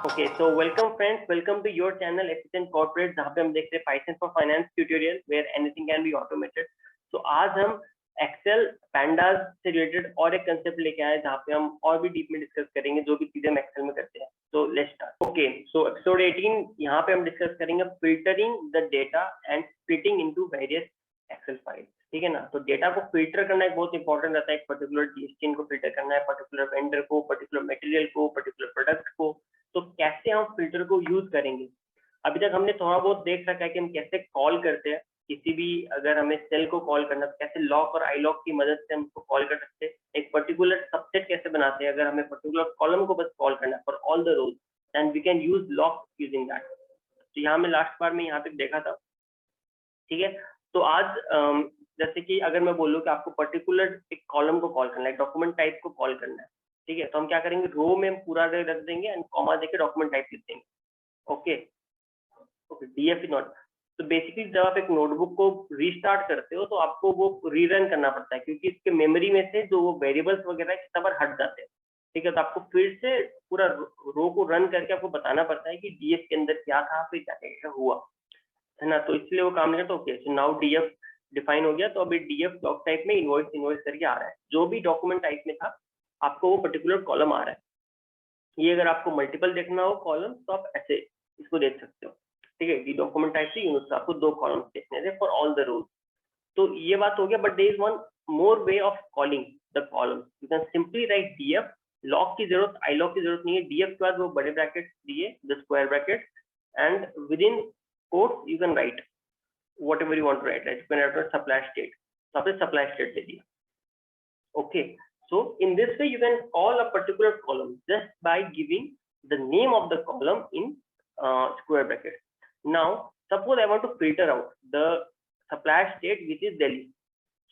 Okay so welcome friends, welcome to your channel efficient corporate, जहाँ पे हम देखते हैं Python for finance tutorial where anything can be automated. तो आज हम एक्सेल पैंडास से रिलेटेड और एक कंसेप्ट लेके आए जहाँ पे हम और भी डीप में डिस्कस करेंगे जो भी चीजें हम एक्सेल में करते हैं। तो let's start. Okay so episode 18 यहाँ पे हम डिस्कस करेंगे filtering the data and splitting into various Excel file. ठीक है ना। तो डेटा को फिल्टर करना एक बहुत इंपॉर्टेंट रहता है। एक पर्टिकुलर जीएसटी को फिल्टर करना है, पर्टिकुलर वेंडर को, पर्टिकुलर मटेरियल को, पर्टिकुलर प्रोडक्ट को। तो कैसे हम फिल्टर को यूज करेंगे? अभी तक हमने थोड़ा बहुत देख रखा है कि हम कैसे कॉल करते हैं किसी भी, अगर हमें सेल को कॉल करना तो कैसे लॉक और आई लॉक की मदद से हम उसको कॉल कर सकते हैं। एक पर्टिकुलर सबसेट कैसे बनाते हैं, अगर हमें पर्टिकुलर कॉलम को बस कॉल करना है for all the rows, then we can use loc using that. तो यहाँ में लास्ट बार में यहाँ तक देखा था। ठीक है। तो आज जैसे कि अगर मैं बोलूँ कि आपको पर्टिकुलर एक कॉलम को कॉल करना है, डॉक्यूमेंट टाइप को कॉल करना है, ठीक है, तो हम क्या करेंगे, रो में हम पूरा रख देंगे एंड कॉमा देके डॉक्यूमेंट टाइप लिख देंगे। Okay okay, DF not. तो बेसिकली जब आप एक नोटबुक को रीस्टार्ट करते हो तो आपको वो रीरन करना पड़ता है, क्योंकि इसके मेमोरी में से जो वो वेरिएबल्स वगैरह कितना बार हट जाते हैं। ठीक है। तो आपको फिर से पूरा रो को रन करके आपको बताना पड़ता है कि डीएफ के अंदर क्या था, फिर क्या क्या हुआ, है ना। तो इसलिए वो काम नहीं करता। Okay so now DF define हो गया। तो अभी डीएफ डॉक टाइप में इनवॉइस करके आ रहा है। जो भी डॉक्यूमेंट टाइप में था आपको वो पर्टिकुलर कॉलम आ रहा है। ये अगर आपको मल्टीपल देखना हो कॉलम तो आप ऐसे इसको देख सकते हो। ठीक है। ये डॉक्यूमेंट टाइप से यूज से आपको दो कॉलम्स देखने थे फॉर ऑल द रोज। तो ये बात हो गया। But there is one more way of calling the column. You can simply write DF. Loc की जरूरत, आई लॉक की जरूरत नहीं है। डीएफ के बाद वो बड़े ब्रैकेट दिए, the square bracket, and with in quotes you can write whatever you want to write, right? You can write supply state. So आपने supply state दे दिया। Okay. So in this way you can call a particular column just by giving the name of the column in square bracket. Now suppose I want to filter out the supply state which is Delhi.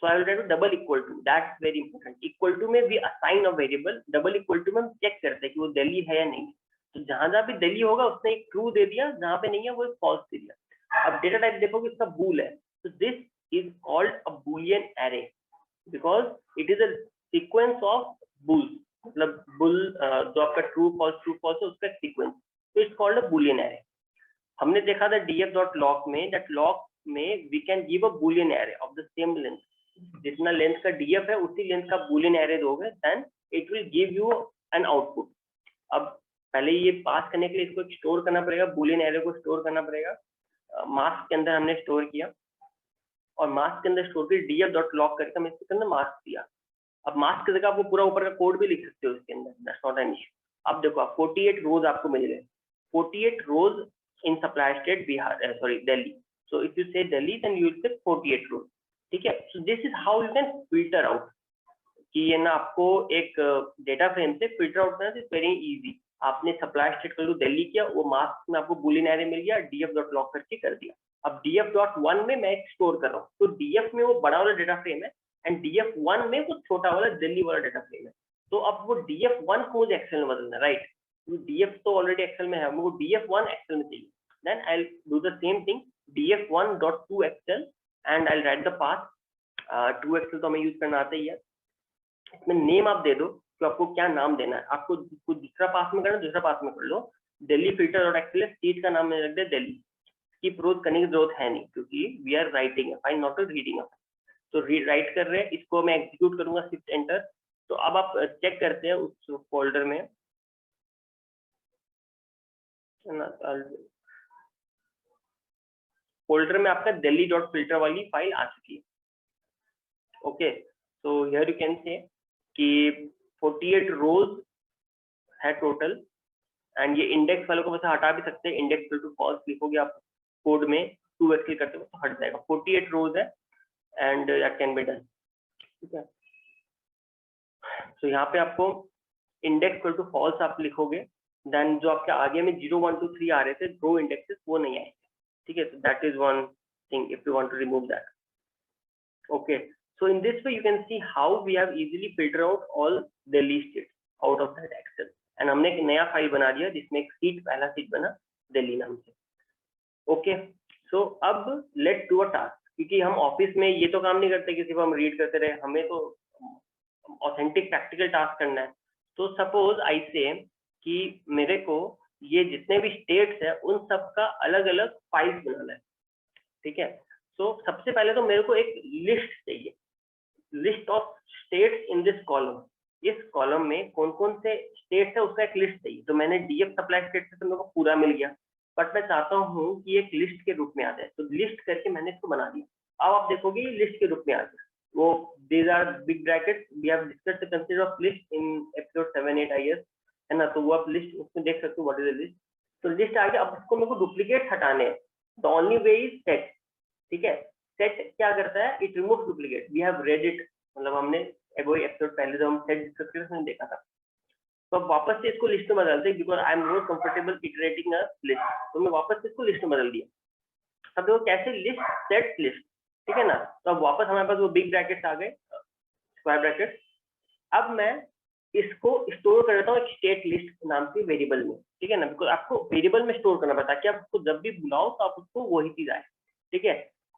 So I will try to double equal to. That's very important. Equal to में we assign a variable. Double equal to में हम check करते हैं कि वो दिल्ली है या नहीं। तो जहां जहां भी दिल्ली होगा उसने एक ट्रू दे दिया, जहां पे नहीं है वो एक फॉल्स दे दिया। अब डेटा टाइप देखो कि इसका बूल है। तो this is called a Boolean array because it is a sequence of bools. मतलब बुल जो आपका ट्रू फॉल्स है उसका सीक्वेंस। तो it's called a Boolean array. हमने देखा था डीएफ डॉट लॉक में, दैट लॉक में we can give a Boolean array of the same length. जितना लेंथ का डीएफ है उसी लेंथ का बूलियन एरे दोगे, then it will give you an output. अब पहले ये पास करने के लिए इसको स्टोर करना पड़ेगा, बूलियन एरे को स्टोर करना पड़ेगा। मास्क के अंदर हमने स्टोर किया और मास्क के अंदर स्टोर किया डीएफ डॉट लॉक करके हमने इसके अंदर मास्क दिया। अब मास्क की जगह आपको पूरा ऊपर का कोड भी लिख सकते हो इसके अंदर, दैट्स नॉट एन इशू। अब देखो आप 48 रोज आपको मिल गए, 48 rows in supply state Bihar, sorry Delhi. So if you say Delhi then you will say 48 रोज। ठीक है। So this is how you can filter out कि ये ना आपको एक डेटा फ्रेम से फिल्टर आउट करना इज वेरी इजी। आपने सप्लाई स्टेट कर लो दिल्ली किया, वो मास्क में आपको बूलियन एरे मिल गया, डीएफ डॉट लॉक करके कर दिया। अब डीएफ डॉट वन में मैं स्टोर कर रहा हूँ, तो डीएफ में वो बड़ा वाला डेटा फ्रेम है एंड डीएफ वन में वो छोटा वाला दिल्ली वाला डेटा फ्रेम है। तो अब वो डीएफ वन को मुझे एक्सेल में बदलना है, राइट। डीएफ तो ऑलरेडी एक्सेल में है, वो डीएफ वन एक्सेल में चाहिए। Then I do the same thing, DF one dot to Excel and I write the path. To Excel तो हमें यूज करना आता ही है। इसमें नेम आप दे दो कि आपको क्या नाम देना है। आपको कुछ दूसरा पास में करना, दूसरा पास में कर लो। दिल्ली फिल्टर और एक्सेल सीट का नाम मैंने रख दिया दिल्ली। इसकी प्रोज करने की जरूरत है नहीं, क्योंकि we are writing file not reading. तो राइट कर रहे हैं, इसको मैं एग्जीक्यूट करूंगा, शिफ्ट एंटर। तो अब आप चेक करते हैं उस फोल्डर में, फोल्डर में आपका दिल्ली डॉट फिल्टर वाली फाइल आ चुकी है। Okay so here you can say कि 48 रोज है टोटल, एंड ये इंडेक्स वालों को वैसे हटा भी सकते हैं। इंडेक्स टू फॉल्स लिखोगे आप कोड में, 2 एक्सेल करते हो तो हट जाएगा। 48 रोज है and that can be done. ठीक है। तो यहाँ पे आपको इंडेक्स टू फॉल्स आप लिखोगे, देन जो आपके आगे में 0 1 2 3 आ रहे थे रो इंडेक्सेस, वो नहीं आएंगे। ठीक है। That is one thing if you want to remove that. Okay, so in this way you can see how we have easily filter out all Delhi states out of that Excel, and हमने एक नया file बना दिया जिसमें एक seat, पहला seat बना दिल्ली नाम से। ओके सो अब लेट्स डू अ टास्क, क्योंकि हम ऑफिस में ये तो काम नहीं करते कि सिर्फ हम रीड करते रहे, हमें तो ऑथेंटिक प्रैक्टिकल टास्क करना है। तो सपोज आई से कि मेरे को ये जितने भी स्टेट्स है उन सब का अलग अलग फाइल्स बनाना है, ठीक है। तो सबसे पहले तो मेरे को एक लिस्ट चाहिए, list of states in this column. इस कॉलम में कौन कौन से स्टेट्स है उसका एक लिस्ट चाहिए। तो मैंने डीएफ सप्लाई स्टेट से तो मेरे को पूरा मिल गया, बट मैं चाहता हूँ कि एक लिस्ट के रूप में आ जाए, तो लिस्ट करके मैंने इसको बना दिया। अब आप देखोगे लिस्ट के रूप में आ गया। वो these are big brackets, we have discussed the concept of list in episode 7-8 I guess, है ना। तो वो आप लिस्ट उसमें देख सकते हो व्हाट इज द लिस्ट। तो लिस्ट आ गया। अब इसको मेरे को डुप्लीकेट हटाने हैं। The only way is set, ठीक है। सेट क्या करता है, it remove duplicate. We have read it, मतलब हमने वही एपिसोड पहले जो हम सेट डिस्कस किया उसमें देखा था। तो अब वापस से इसको लिस्ट में बदलते हैं, because I am more comfortable iterating a list. तो मैं वापस से इसको लिस्ट में बदल दिया। अब देखो कैसे, लिस्ट सेट लिस्ट, ठीक है ना। तो अब वापस हमारे पास वो बिग ब्रैकेट्स आ गए, स्क्वायर ब्रैकेट। अब मैं इसको स्टोर कर देता हूँ एक स्टेट लिस्ट नाम के वेरिएबल में, ठीक है ना। बिकॉज आपको वेरिएबल में स्टोर करना पड़ता है, ताकि आप उसको जब भी बुलाओ तो आप उसको वही चीज आए, ठीक है।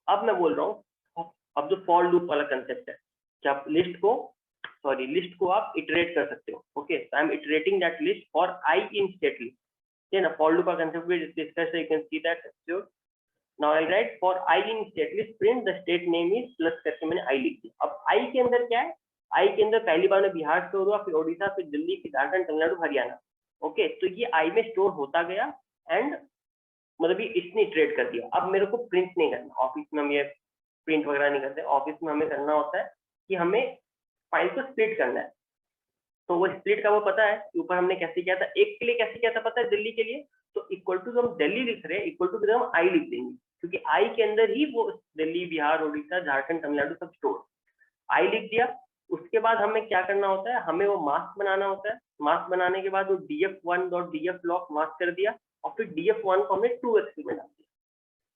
अब मैं बोल रहा हूँ, अब जो फॉर लूप वाला कंसेप्ट है कि आप लिस्ट को आप इटरेट कर सकते हो। Okay, I am iterating that list for I in state list, ठीक है ना। फॉर लूप का कंसेप्ट भी discuss, you can see that episode. Now I'll write for I in state list print the state name is plus करके मैंने I लिख दिया। अब I के अंदर क्या है, I के अंदर पहली बार में बिहार स्टोर हुआ, फिर ओडिशा, फिर दिल्ली, फिर झारखंड, तमिलनाडु, हरियाणा। ओके, तो ये I में स्टोर होता गया एंड मतलब ये इसने ट्रेड कर दिया। अब मेरे को प्रिंट नहीं करना, ऑफिस में हम ये प्रिंट वगैरह नहीं करते। ऑफिस में हमें करना होता है कि हमें फाइल को स्प्लिट करना है। तो वो स्प्लिट का वो पता है, ऊपर हमने कैसे किया था, एक के लिए कैसे किया था पता है, दिल्ली के लिए। तो इक्वल टू जो हम दिल्ली लिख रहे हैं, इक्वल टू हम आई लिख देंगे, क्योंकि आई के अंदर ही वो दिल्ली, बिहार, उड़ीसा, झारखंड, तमिलनाडु सब स्टोर। आई लिख दिया। उसके बाद हमें क्या करना होता है, हमें वो मास्क बनाना होता है। मास्क बनाने के बाद वो df1 dot df lock mask कर दिया, और फिर df1 को हमने 2x में डाल दिया,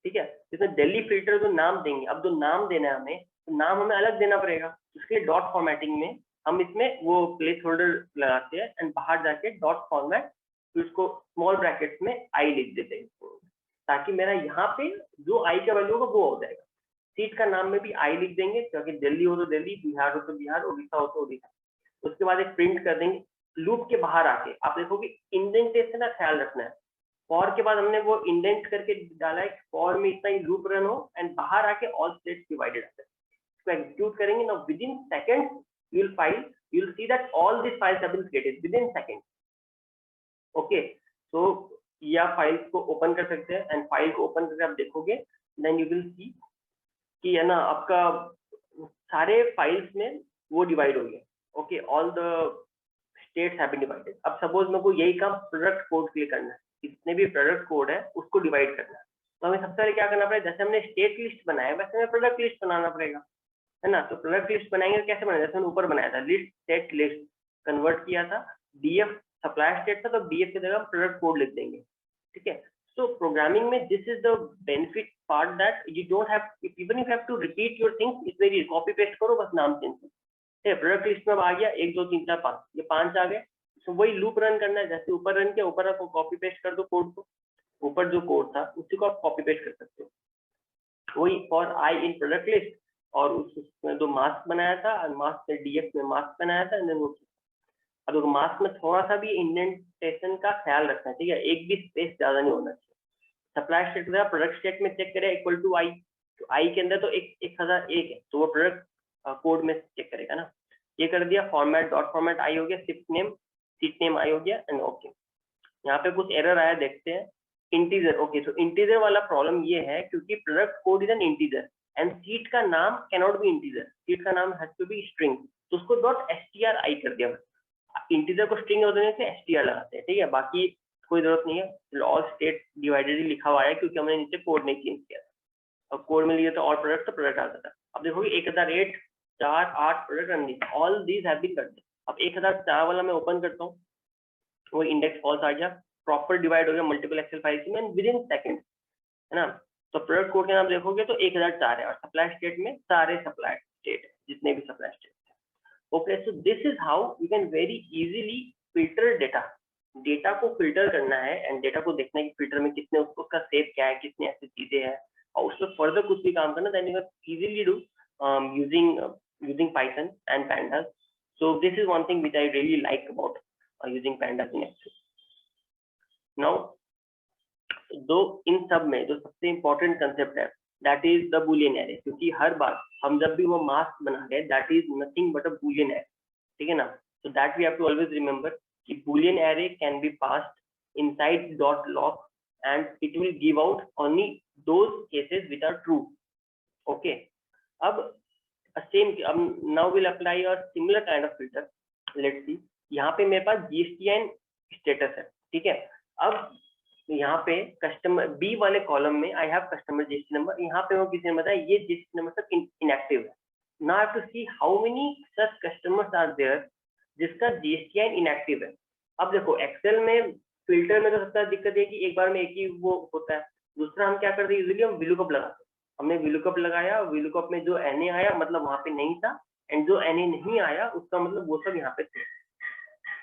ठीक है। इसमें दिल्ली फिल्टर जो नाम देंगे, अब जो नाम देना है हमें, तो नाम हमें अलग देना पड़ेगा। उसके लिए डॉट फॉर्मेटिंग में हम इसमें वो प्लेस होल्डर लगाते हैं एंड बाहर जाके डॉट फॉर्मेट, फिर उसको स्मॉल ब्रैकेट्स में आई लिख देते हैं, ताकि मेरा यहाँ पे जो आई का वैल्यू होगा वो हो जाएगा। सीट का नाम में भी आई लिख देंगे, क्योंकि दिल्ली हो तो दिल्ली, बिहार हो तो बिहार, उड़ीसा हो तो उड़ीसा। उसके बाद एक प्रिंट कर देंगे। लूप के बाहर आके आप देखोगे इंडेंटेशन का ख्याल रखना है। फॉर के बाद हमने वो इंडेंट करके डाला है, फॉर में इतना ही लूप रन हो एंड बाहर आके ऑल स्टेट्स डिवाइडेड आते हैं। इसको एग्जीक्यूट करेंगे ना, with in second you will see that all these files have been created within seconds. Okay, तो या फाइल्स को ओपन कर सकते हैं एंड फाइल को ओपन करके आप देखोगे, देन यू विल सी कि है ना आपका सारे फाइल्स में वो डिवाइड हो गया। Okay, all the states have been divided. अब सपोज मेरे को यही काम प्रोडक्ट कोड के लिए करना है, जितने भी प्रोडक्ट कोड है उसको डिवाइड करना है। तो हमें सबसे पहले क्या करना पड़ेगा, जैसे हमने स्टेट लिस्ट बनाया वैसे हमें प्रोडक्ट लिस्ट बनाना पड़ेगा, है ना। तो प्रोडक्ट लिस्ट बनाएंगे कैसे बनाया, जैसे हमने ऊपर बनाया था लिस्ट सेट लिस्ट, कन्वर्ट किया था, डीएफ सप्लाई स्टेट था, तो डीएफ की जगह प्रोडक्ट कोड लिख देंगे, ठीक है। सो प्रोग्रामिंग में this is the benefit part that you don't have, even if have to repeat your things, it's very, copy paste करो बस, नाम चेंज करो। प्रोडक्ट लिस्ट में अब आ गया 1 2 3 4 5, ये 5 आ गए। तो वही लूप रन करना है, जैसे ऊपर रन किया, ऊपर आपको कॉपी पेस्ट कर दो कोड को, ऊपर जो कोड था उसी को आप कॉपी पेस्ट कर सकते हो। वही for I in product list, और उसमें जो मास्क बनाया था, मास्क से डीएफ में मास्क बनाया था, एंड देन वो। अब मास्क में थोड़ा सा भी इंडेंटेशन का ख्याल रखना है, ठीक है, एक भी स्पेस ज्यादा नहीं होना चाहिए। सप्लाई स्टेट में प्रोडक्ट स्टेट में चेक करें इक्वल टू आई, तो आई के अंदर तो 1001 है, तो वो प्रोडक्ट कोड में चेक करेगा ना। ये कर दिया, फॉर्मेट डॉट फॉर्मेट आई हो गया, सीट नेम आई हो गया, एंड ओके। यहाँ पे कुछ एरर आया, देखते हैं। इंटीजर, ओके, तो इंटीजर वाला प्रॉब्लम ये है क्योंकि product code is an integer and seat का नाम can not be integer, seat का नाम हैज टू बी स्ट्रिंग, तो उसको डॉट stri कर दिया। इंटीजर को स्ट्रिंग होने से str लगाते हैं, ठीक है, बाकी कोई जरूरत नहीं है। ऑल स्टेट डिवाइडेड लिखा हुआ है क्योंकि हमने नीचे कोड नहीं चेंज किया था। अब कोड में लिए तो ऑल प्रोडक्ट, तो प्रोडक्ट आता था। अब देखोगे 1008 4 8 प्रोडक्ट रन दिए, ऑल दीज हैव बीन कर दिए। अब 1004 वाला मैं ओपन करता हूँ, वो इंडेक्स फॉल्स आ गया, प्रॉपर डिवाइड हो गया मल्टीपल एक्सेल फाइल्स में विद इन सेकंड, है ना। तो प्रोडक्ट कोड के नाम देखोगे तो 1004 है, और सप्लाई स्टेट में सारे सप्लाई स्टेट है, जितने भी सप्लाई स्टेट है। Okay, so this is how you can very easily filter data. Data को फिल्टर करना है एंड डेटा को देखना है कि फिल्टर में कितने, उसका सेव क्या है, कितनी ऐसी चीजें हैं, और उसमें फर्दर कुछ भी काम करना, then you can easily do using Python and pandas. So this is one thing which I really like about using pandas in Excel. Now दो इन सब में जो सबसे इंपॉर्टेंट कंसेप्ट है that is the Boolean array, क्योंकि हर बार हम जब भी वो मास्क बना रहे हैं that is nothing but a Boolean array, ठीक है ना। So that we have to always remember कि boolean array can be passed inside dot log and it will give out only those cases which are true. Okay, अब same now we'll apply a similar kind of filter. Let's see, यहाँ पे मेरे पास GSTN status है, ठीक है। अब यहाँ पे कस्टमर बी वाले कॉलम में I have customer GST number, यहाँ पे वो किसी ने बताया ये GST नंबर सब इनएक्टिव है। Now I have to see how many such customers are there जिसका GSTN इनएक्टिव है। अब देखो एक्सेल में फिल्टर में तो सबसे दिक्कत है कि एक बार में एक ही वो होता है। दूसरा हम क्या करते हैं, यूजुअली हम विलुकअप लगाते हैं। हमने विलुकअप लगाया, विलुकअप में जो NA आया मतलब वहां पे नहीं था, एंड जो NA नहीं आया उसका मतलब वो सब यहाँ पे थे,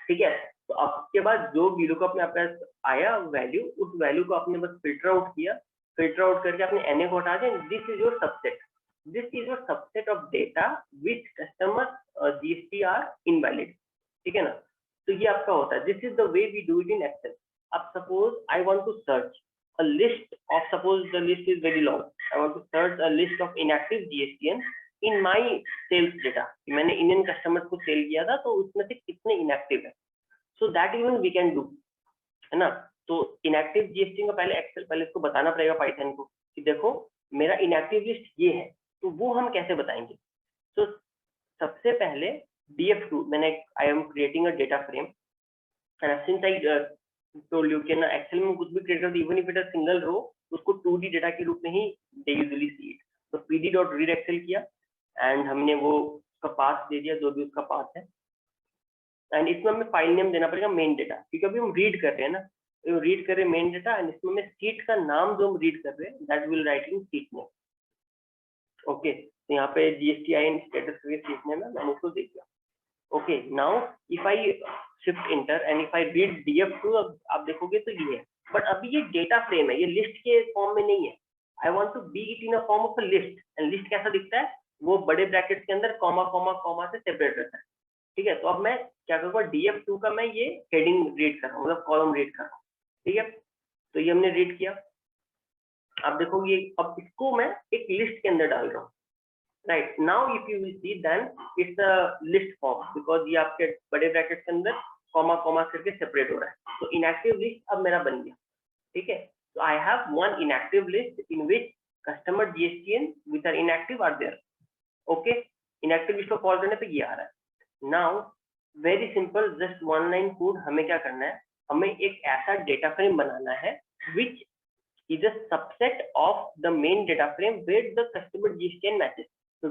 ठीक है। तो आपके बाद जो विलुकअप में आपका आया वैल्यू, उस वैल्यू को आपने बस फिल्टर आउट किया, फिल्टर आउट करके आपने NA को हटा दिया। This is your subset, this is your subset of data which customer GST are invalid, ठीक है ना। तो ये आपका होता है, this is the way we do it in Excel. अब suppose I want to search a list of, suppose the list is very long, I want to search a list of inactive GSTN in my sales data। मैंने Indian customers को sell किया था तो उसमें से कितने inactive है, so that even we can do, है ना। तो इनएक्टिव GST का पहले एक्सेल पहले इसको बताना पड़ेगा पाइथन को कि देखो मेरा इनएक्टिव लिस्ट ये है, तो वो हम कैसे बताएंगे। तो सबसे पहले df2 मैंने I am creating a data frame, since I told you कि ना एक्सेल में कुछ भी क्रिएट करते even if it is single row उसको 2D डेटा के रूप में ही दे यूजुअली सी इट। तो pd.read एक्सेल किया एंड हमने वो उसका पाथ दे दिया जो भी उसका पाथ है, एंड इसमें हमें फाइल नेम देना पड़ेगा मेन डेटा, क्योंकि अभी हम रीड कर रहे हैं ना, रीड कर रहे हैं मेन डेटा, एंड इसमें हमें सीट का नाम जो हम रीड कर रहे हैं that will write in seat name. Okay, तो यहाँ पे GSTIN स्टेटस सीट नेम है, मैंने उसको दे दिया। Okay, now if I shift inter and if I read df2, अब आप देखोगे तो ये है, बट अभी ये डेटा फ्रेम है, ये लिस्ट के फॉर्म में नहीं है। I want to be it in a form of a list, and list कैसा दिखता है, वो बड़े ब्रैकेट के अंदर कॉमा कॉमा कॉमा से सेपरेट रहता है, ठीक है। तो अब मैं क्या करूंगा, df2 का मैं ये हेडिंग रीड कर रहा हूँ, मतलब कॉलम रीड कर रहा हूँ, ठीक है। तो ये हमने रीड किया, आप देखोगे अब इसको मैं एक लिस्ट के अंदर डाल रहा हूँ। Right now, if you will see, then it's a list form because ये आपके बड़े ब्रैकेट के अंदर कॉमा कॉमा करके सेपरेट हो रहा है। तो इनएक्टिव लिस्ट अब मेरा बन गया, ठीक है। तो I have one inactive list in which customer GSTN which are inactive are there. Okay, inactive list को कॉल करने पे ये आ रहा है। Now very simple, just one line code. हमें क्या करना है, हमें एक ऐसा डेटा फ्रेम बनाना है विच is a subset of the main data frame where the customer GSTN matches। तो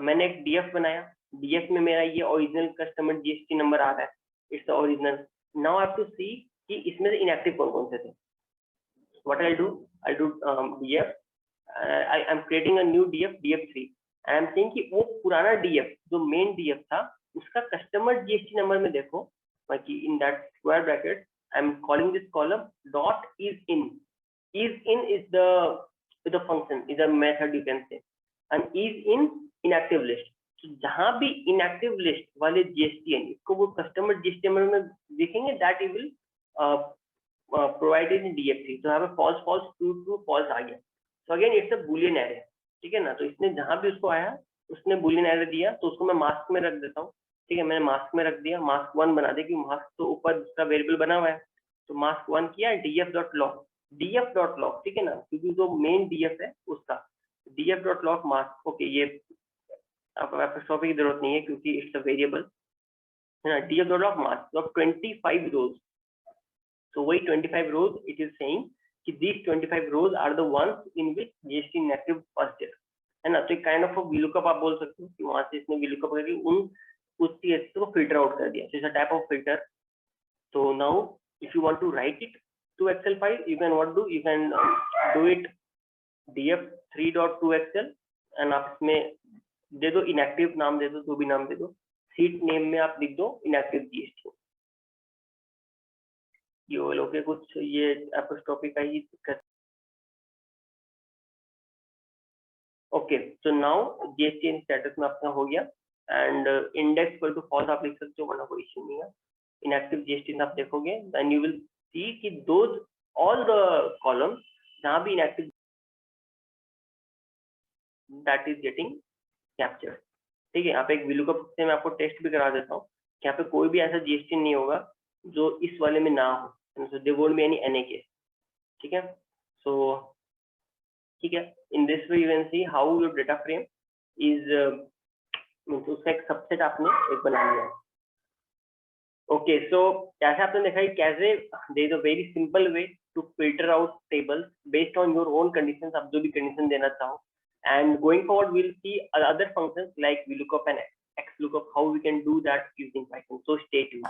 मैंने एक DF बनाया, DF में मेरा ये ओरिजिनल कस्टमर GST नंबर आ रहा है, it's original. Now I have to see कि इसमें से इनएक्टिव कौन कौन से थे। What I do DF, I am creating a new DF3, I am saying कि वो पुराना DF जो मेन DF था उसका कस्टमर GST नंबर में देखो कि in that square bracket I am calling this column dot is in. is in is the function, is a method you can say, and is in inactive list। तो जहां भी inactive list वाले GSTN इसको वो customer GST में देखेंगे that it will provide in DF3। तो यहाँ पे false false true true false आ गया। so again it's a boolean array, ठीक है ना। तो इसने जहां भी उसको आया उसने boolean array दिया, तो उसको मैं मास्क में रख देता हूँ, ठीक है। मैंने मास्क में रख दिया, मास्क 1 बना दे, क्योंकि मास्क तो ऊपर उसका वेरिएबल बना हुआ है। तो मास्क 1 किया df.log, ठीक है ना, क्योंकि जो मेन DF है उसका df.log मास्क। ओके, ये एपोस्ट्रोफी की जरूरत नहीं है क्योंकि इट्स अ वेरिएबल, है ना। df.log mask of 25 rose. so वही 25 रोज इट इज सेइंग कि these 25 rows are the ones in which GST inactive first year, है ना। तो एक काइंड ऑफ VLOOKUP आप बोल सकते हो कि वहां से इसने VLOOKUP करके उस चीज को फिल्टर आउट कर दिया। It's a type of filter. so now if you want to write it to Excel file, you can what do, you can do it df3.to Excel, and आप इसमें दे दो इनएक्टिव नाम दे दो, जो भी नाम दे दो, सीट नेम में आप लिख दो इनएक्टिव GST। ये वो लोग के कुछ ये एपोस्ट्रोफी का ही दिक्कत। Okay, so now GST status में आपका हो गया, and index equal to false आप लिख सकते हो, वरना कोई इश्यू नहीं है। इनएक्टिव GST आप देखोगे देन यू विल see कि those all the columns जहाँ भी inactive that is getting captured. ठीक है, यहाँ पे एक VLOOKUP से मैं आपको टेस्ट भी करा देता हूँ कि यहाँ पे कोई भी ऐसा GST नहीं होगा जो इस वाले में ना हो, so there won't be any NA case. ठीक है, so ठीक है, in this way you can see how your data frame is उसका एक सबसेट आपने एक बना लिया. ओके, सो जैसे आपने देखा कि कैसे there is a very simple way to filter out tables based on your own conditions, आप जो भी कंडीशन देना चाहो. And going forward we'll see other functions like VLOOKUP and XLOOKUP, how we can do that using Python. So stay tuned.